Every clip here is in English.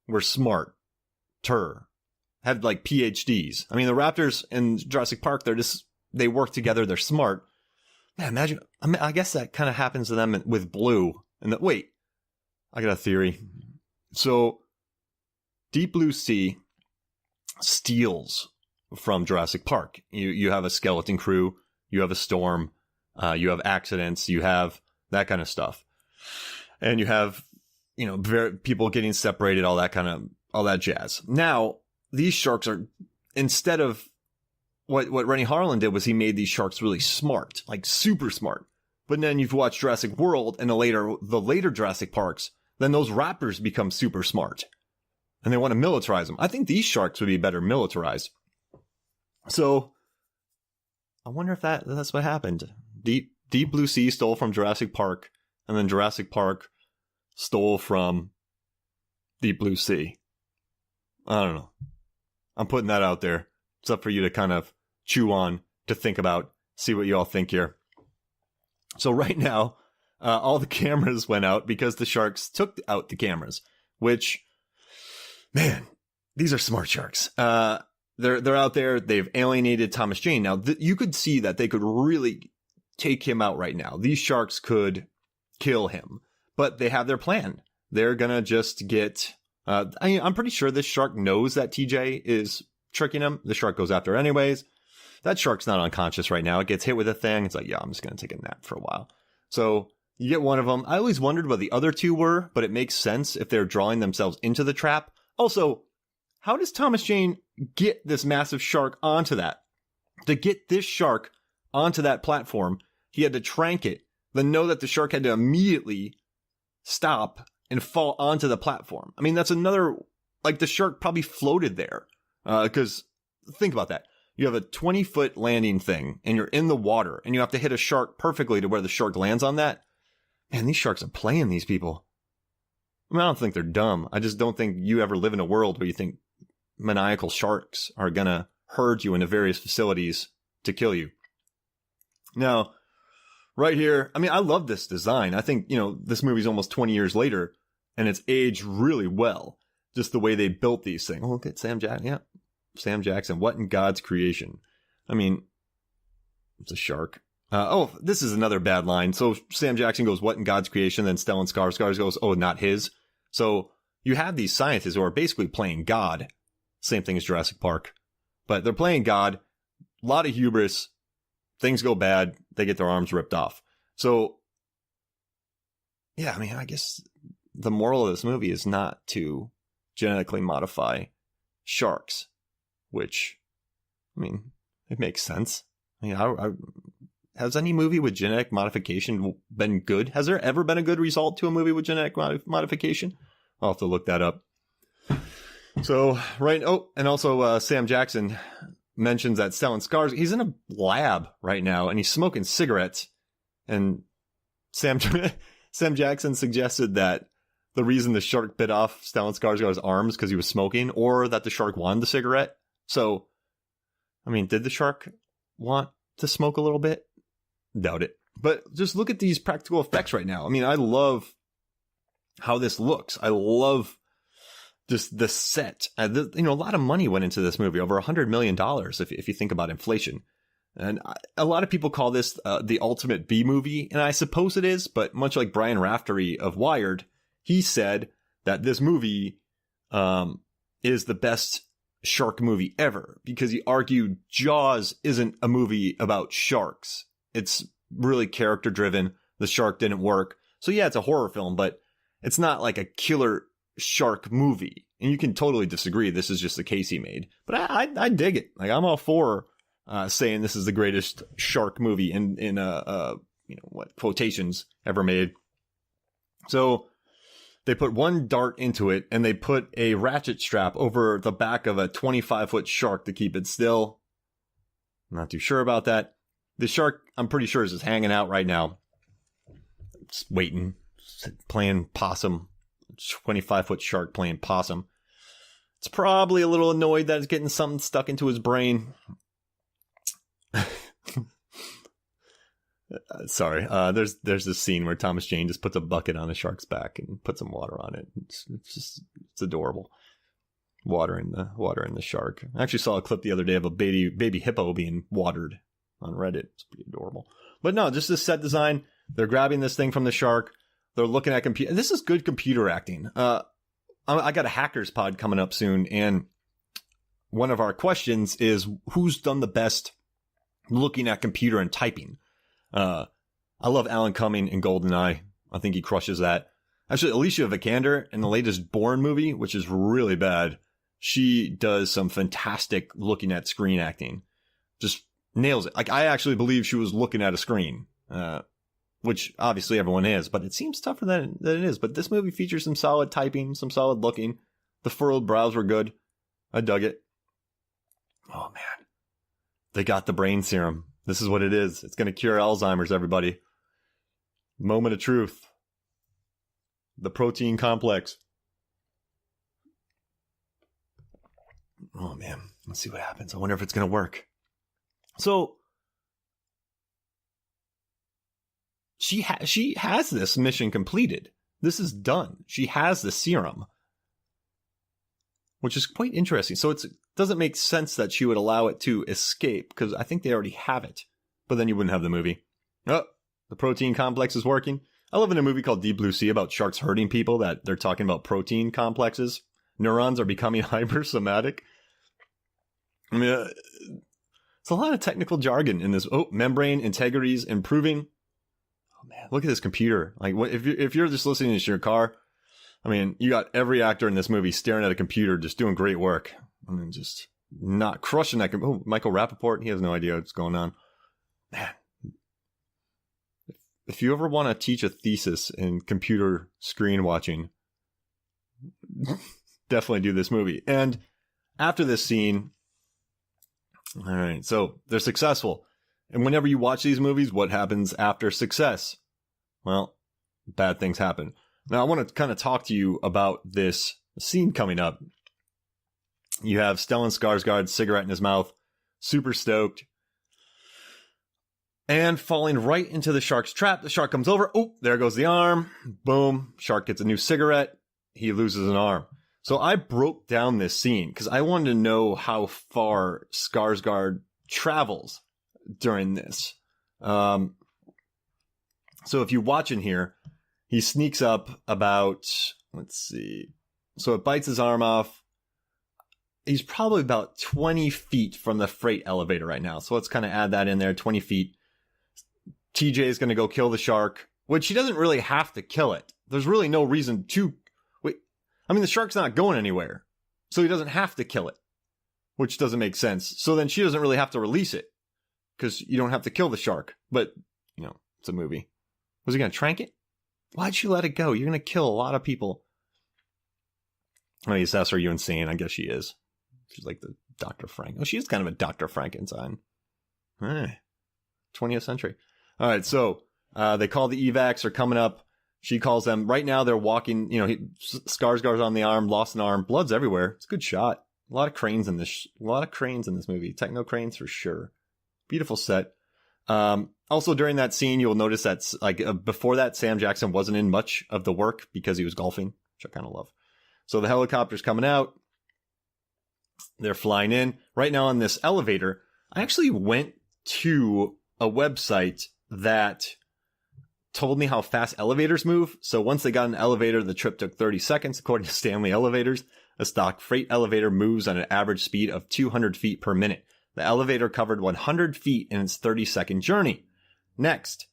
were smart, had like PhDs. I mean, the raptors in Jurassic Park, they work together. They're smart. Man, imagine. I guess that kind of happens to them with Blue. And wait, I got a theory. So, Deep Blue Sea steals from Jurassic Park. You have a skeleton crew, you have a storm, you have accidents, you have that kind of stuff, and you have people getting separated, all that jazz. Now these sharks are, instead of what Renny Harlin did was he made these sharks really smart, like super smart. But then you've watched Jurassic World and the later Jurassic Parks, then those raptors become super smart. And they want to militarize them. I think these sharks would be better militarized. So, I wonder if that's what happened. Deep Blue Sea stole from Jurassic Park, and then Jurassic Park stole from Deep Blue Sea. I don't know. I'm putting that out there. It's up for you to kind of chew on, to think about, see what you all think here. So right now, all the cameras went out because the sharks took out the cameras, which... Man, these are smart sharks. They're out there. They've alienated Thomas Jane. Now, you could see that they could really take him out right now. These sharks could kill him, but they have their plan. They're gonna just get. I'm pretty sure this shark knows that TJ is tricking him. The shark goes after her anyways. That shark's not unconscious right now. It gets hit with a thing. It's like, yeah, I'm just gonna take a nap for a while. So you get one of them. I always wondered what the other two were, but it makes sense if they're drawing themselves into the trap. Also, how does Thomas Jane get this massive shark onto that? To get this shark onto that platform, he had to trank it, then know that the shark had to immediately stop and fall onto the platform. I mean, that's another, like, the shark probably floated there. Because think about that. You have a 20-foot landing thing, and you're in the water, and you have to hit a shark perfectly to where the shark lands on that. Man, these sharks are playing these people. I mean, I don't think they're dumb. I just don't think you ever live in a world where you think maniacal sharks are going to herd you into various facilities to kill you. Now, right here, I mean, I love this design. I think, this movie's almost 20 years later, and it's aged really well. Just the way they built these things. Oh, look at Sam Jackson. Yeah, Sam Jackson. What in God's creation? I mean, it's a shark. This is another bad line. So Sam Jackson goes, what in God's creation? Then Stellan Skarsgård goes, oh, not his. So you have these scientists who are basically playing God. Same thing as Jurassic Park. But they're playing God. A lot of hubris. Things go bad. They get their arms ripped off. So, yeah, I mean, I guess the moral of this movie is not to genetically modify sharks. Which, I mean, it makes sense. I mean, has any movie with genetic modification been good? Has there ever been a good result to a movie with genetic modification? I'll have to look that up. So, right. Oh, and also Sam Jackson mentions that Stellan Skarsgård, he's in a lab right now and he's smoking cigarettes. And Sam Jackson suggested that the reason the shark bit off Stellan Skarsgård's arms because he was smoking, or that the shark wanted the cigarette. So, I mean, did the shark want to smoke a little bit? Doubt it. But just look at these practical effects right now. I mean, I love how this looks. I love just the set. A lot of money went into this movie, over $100 million if you think about inflation. And a lot of people call this the ultimate B movie, and I suppose it is, but much like Brian Raftery of Wired, he said that this movie is the best shark movie ever, because he argued Jaws isn't a movie about sharks. It's really character driven. The shark didn't work. So yeah, it's a horror film, but it's not like a killer shark movie. And you can totally disagree. This is just the case he made. But I dig it. Like, I'm all for saying this is the greatest shark movie in quotations ever made. So they put one dart into it, and they put a ratchet strap over the back of a 25-foot shark to keep it still. I'm not too sure about that. The shark, I'm pretty sure, is just hanging out right now. Just waiting, playing possum. 25-foot shark playing possum. It's probably a little annoyed that it's getting something stuck into his brain. Sorry. There's this scene where Thomas Jane just puts a bucket on a shark's back and puts some water on it. It's adorable. Water in the shark. I actually saw a clip the other day of a baby hippo being watered on Reddit. It's pretty adorable. But no, just this set design. They're grabbing this thing from the shark. They're looking at computer. This is good computer acting. I got a hackers pod coming up soon, and one of our questions is who's done the best looking at computer and typing. I love Alan Cumming in GoldenEye. I think he crushes that. Actually, Alicia Vikander in the latest Bourne movie, which is really bad, she does some fantastic looking at screen acting. Just nails it. Like, I actually believe she was looking at a screen, which obviously everyone is, but it seems tougher than it is. But this movie features some solid typing, some solid looking. The furrowed brows were good. I dug it. Oh, man. They got the brain serum. This is what it is. It's going to cure Alzheimer's, everybody. Moment of truth. The protein complex. Oh, man. Let's see what happens. I wonder if it's going to work. So, she has this mission completed. This is done. She has the serum, which is quite interesting. So it doesn't make sense that she would allow it to escape, because I think they already have it. But then you wouldn't have the movie. Oh, the protein complex is working. I love in a movie called Deep Blue Sea about sharks hurting people that they're talking about protein complexes. Neurons are becoming hypersomatic. I mean, it's a lot of technical jargon in this. Oh, membrane integrity is improving. Oh man, look at this computer. Like, if you're just listening to your car, I mean, you got every actor in this movie staring at a computer, just doing great work. I mean, just not crushing that. Oh, Michael Rappaport, he has no idea what's going on. Man, if you ever want to teach a thesis in computer screen watching, definitely do this movie. And after this scene, all right, so they're successful. And whenever you watch these movies, what happens after success? Well, bad things happen. Now, I want to kind of talk to you about this scene coming up. You have Stellan Skarsgård, cigarette in his mouth, super stoked, and falling right into the shark's trap. The shark comes over. Oh, there goes the arm. Boom. Shark gets a new cigarette. He loses an arm. So I broke down this scene because I wanted to know how far Skarsgård travels during this. So if you watch in here, he sneaks up about, let's see. So it bites his arm off. He's probably about 20 feet from the freight elevator right now. So let's kind of add that in there, 20 feet. TJ is going to go kill the shark, which he doesn't really have to kill it. There's really no reason to. Wait, I mean, the shark's not going anywhere. So he doesn't have to kill it, which doesn't make sense. So then she doesn't really have to release it because you don't have to kill the shark. But, you know, it's a movie. Was he going to trank it? Why'd she let it go? You're going to kill a lot of people. I guess that's, are you insane? I guess she is. She's like the Dr. Frank. Oh, she is kind of a Dr. Frankenstein. 20th century. All right, so they call the evacs are coming up. She calls them. Right now they're walking. You know, Skarsgård's on the arm, lost an arm, blood's everywhere. It's a good shot. A lot of cranes in this. A lot of cranes in this movie. Techno cranes for sure. Beautiful set. Also during that scene, you'll notice that before that, Sam Jackson wasn't in much of the work because he was golfing, which I kind of love. So the helicopter's coming out. They're flying in. Right now on this elevator, I actually went to a website that told me how fast elevators move. So once they got an elevator, the trip took 30 seconds. According to Stanley Elevators, a stock freight elevator moves on an average speed of 200 feet per minute. The elevator covered 100 feet in its 30-second journey. Next.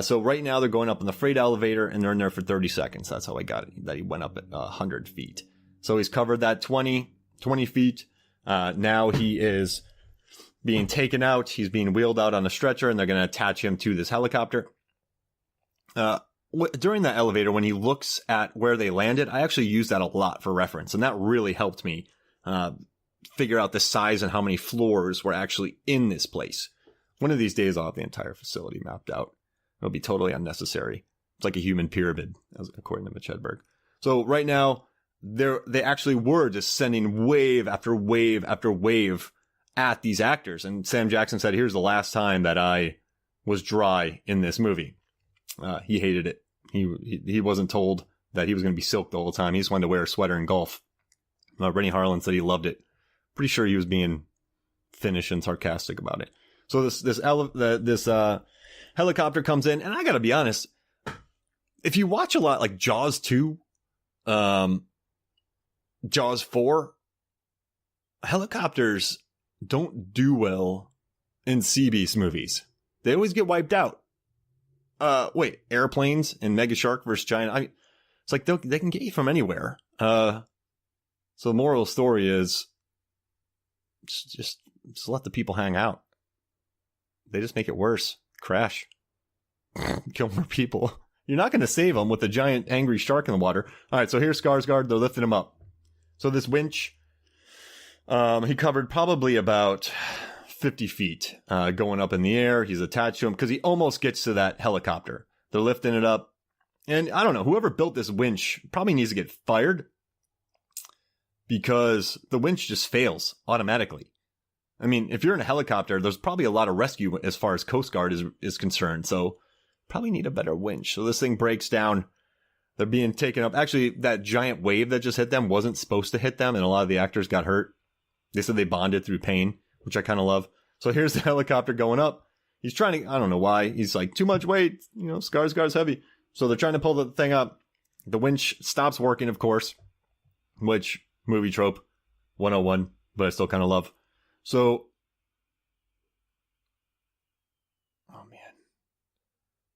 So right now they're going up in the freight elevator and they're in there for 30 seconds. That's how I got it, that he went up at 100 feet. So he's covered that 20 feet. Now he is being taken out. He's being wheeled out on a stretcher and they're going to attach him to this helicopter. During that elevator, when he looks at where they landed, I actually used that a lot for reference. And that really helped me figure out the size and how many floors were actually in this place. One of these days, I'll have the entire facility mapped out. It'll be totally unnecessary. It's like a human pyramid, according to Mitch Hedberg. So right now, they actually were just sending wave after wave after wave at these actors. And Sam Jackson said, here's the last time that I was dry in this movie. He hated it. He wasn't told that he was going to be silk the whole time. He just wanted to wear a sweater in golf. Rennie Harlan said he loved it. Pretty sure he was being Finnish and sarcastic about it. So this helicopter comes in, and I got to be honest, if you watch a lot like Jaws 2, Jaws 4, helicopters don't do well in sea beast movies. They always get wiped out. Airplanes and Mega Shark versus Giant. It's like they can get you from anywhere. So the moral of the story is just let the people hang out. They just make it worse. Crash. Kill more people. You're not going to save them with a giant angry shark in the water. All right, so here's Skarsgård. They're lifting him up. So this winch, he covered probably about 50 feet going up in the air. He's attached to him because he almost gets to that helicopter. They're lifting it up. And I don't know, whoever built this winch probably needs to get fired because the winch just fails automatically. I mean, if you're in a helicopter, there's probably a lot of rescue as far as Coast Guard is concerned. So probably need a better winch. So this thing breaks down. They're being taken up. Actually, that giant wave that just hit them wasn't supposed to hit them, and a lot of the actors got hurt. They said they bonded through pain, which I kind of love. So here's the helicopter going up. He's trying to, I don't know why. He's like, too much weight. Skarsgård's heavy. So they're trying to pull the thing up. The winch stops working, of course, which movie trope 101, but I still kind of love. So, oh man,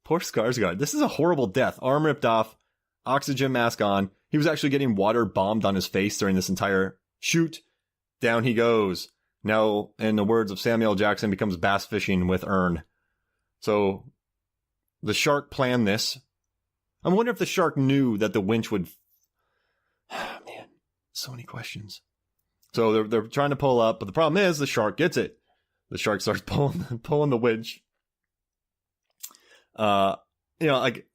poor Skarsgård. This is a horrible death. Arm ripped off, oxygen mask on. He was actually getting water bombed on his face during this entire shoot. Down he goes. Now, in the words of Samuel Jackson, becomes bass fishing with Ern. So, the shark planned this. I wonder if the shark knew that the winch would... Man, so many questions. So they're trying to pull up, but the problem is the shark gets it. The shark starts pulling the winch. Like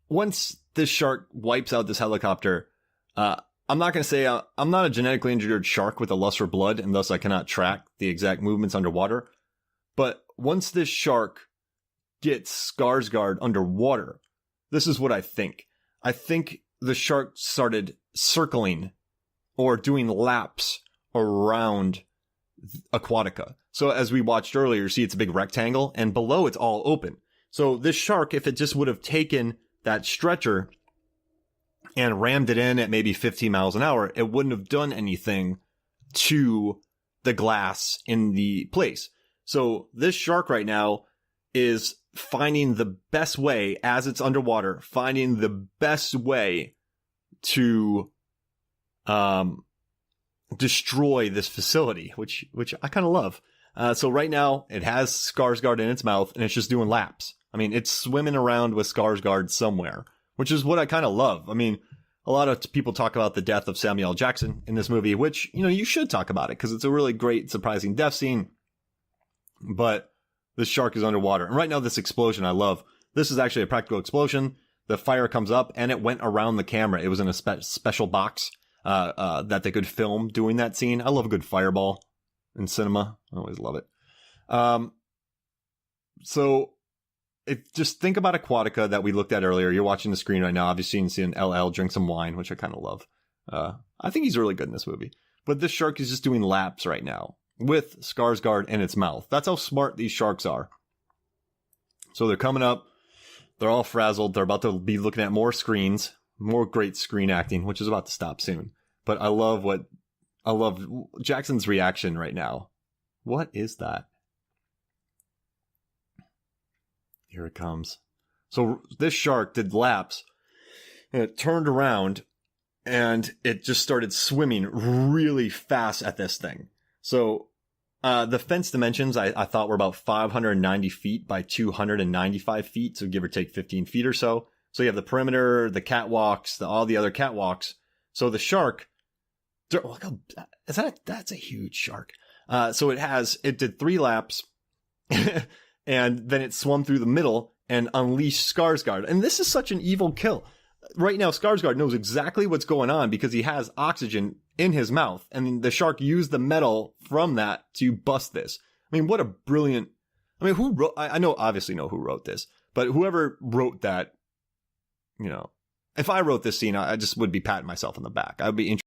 once this shark wipes out this helicopter, I'm not going to say I'm not a genetically engineered shark with a lust for blood, and thus I cannot track the exact movements underwater. But once this shark gets Skarsgård underwater, this is what I think. I think the shark started circling or doing laps around Aquatica. So as we watched earlier, you see it's a big rectangle, and below it's all open. So this shark, if it just would have taken that stretcher and rammed it in at maybe 15 miles an hour, it wouldn't have done anything to the glass in the place. So this shark right now is finding the best way, as it's underwater, finding the best way to destroy this facility, which I kind of love. So right now it has Skarsgård in its mouth and it's just doing laps. I mean, it's swimming around with Skarsgård somewhere, which is what I kind of love. I mean, a lot of people talk about the death of Samuel Jackson in this movie, which, you should talk about it because it's a really great, surprising death scene. But this shark is underwater. And right now, this explosion, I love. This is actually a practical explosion. The fire comes up and it went around the camera. It was in a special box that they could film doing that scene. I love a good fireball in cinema. I always love it. So just think about Aquatica that we looked at earlier. You're watching the screen right now. Obviously, you can see an LL drink some wine, which I kind of love. I think he's really good in this movie. But this shark is just doing laps right now with Skarsgård in its mouth. That's how smart these sharks are. So they're coming up. They're all frazzled. They're about to be looking at more screens, more great screen acting, which is about to stop soon. But I love Jackson's reaction right now. What is that? Here it comes. So this shark did laps and it turned around and it just started swimming really fast at this thing. So the fence dimensions I thought were about 590 feet by 295 feet. So give or take 15 feet or so. So you have the perimeter, the catwalks, all the other catwalks. So the shark, that's a huge shark. So it did 3 laps and then it swum through the middle and unleashed Skarsgård. And this is such an evil kill. Right now, Skarsgård knows exactly what's going on because he has oxygen in his mouth. And the shark used the metal from that to bust this. I mean, what a brilliant I mean, who wrote? I know, obviously, know who wrote this, but whoever wrote that, you know, if I wrote this scene, I just would be patting myself on the back. I would be